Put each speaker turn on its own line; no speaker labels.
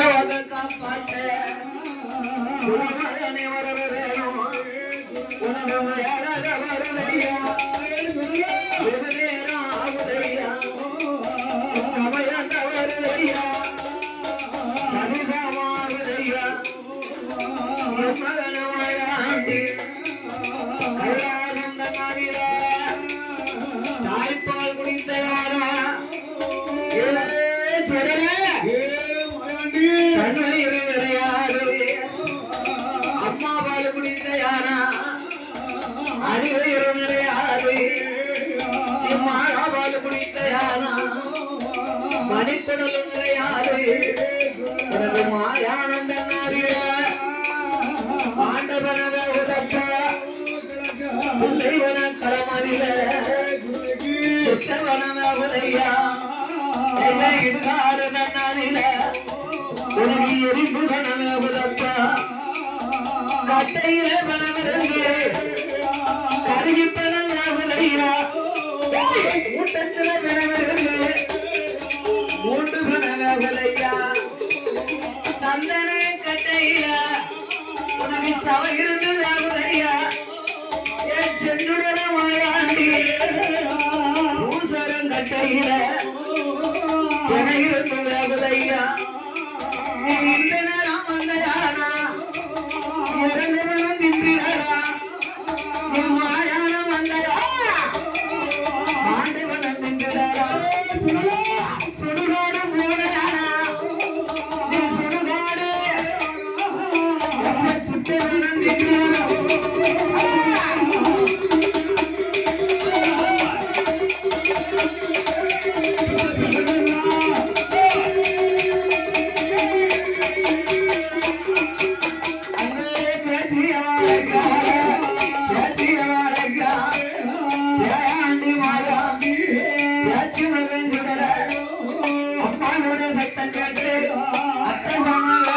காப்பாட்ட உலகனே வர வேணும் உலகம் வரலையா ஆகுதையா சமயம் வருதையா சனிதமாகுதையா மகனமாயாண்டி கைலாசந்த நாளில தாய்ப்பால் குடித்த யாரா அம்மா பால் குடித்த யாரா அடிவயிறு நிறையாது மாறா பால் குடித்த யாரா மணிக்குடலும் நிறையாது மாயானந்த நாரில ஆண்டவனக உதப்ப பிள்ளைவன களமணில சித்தவனக உதையா இடுகாடு நன்னாரில உனக்கு எரிப்பு கனவே உதப்பா கட்டையில பணமிருந்து கருகி பணம் உதையா கூட்டத்தில பணமிருந்து மூன்று பணவையா தந்தனை கட்டையில உனக்கு சவையிருந்து உதையா என் சென்னுடன மாயாண்டி பூசரம் கட்டையில இருந்து உதையா இந்த நேரம் வந்ததானா இறந்தவனம் தின்றிடா மாயான வந்ததா ஆண்டவனம் தின்றிடா சுடுகாடு போனதானா நீ சுடுகாடு சுத்தவனம் தின்றிடா சத்தம் கேட்டு அத்த சாமான்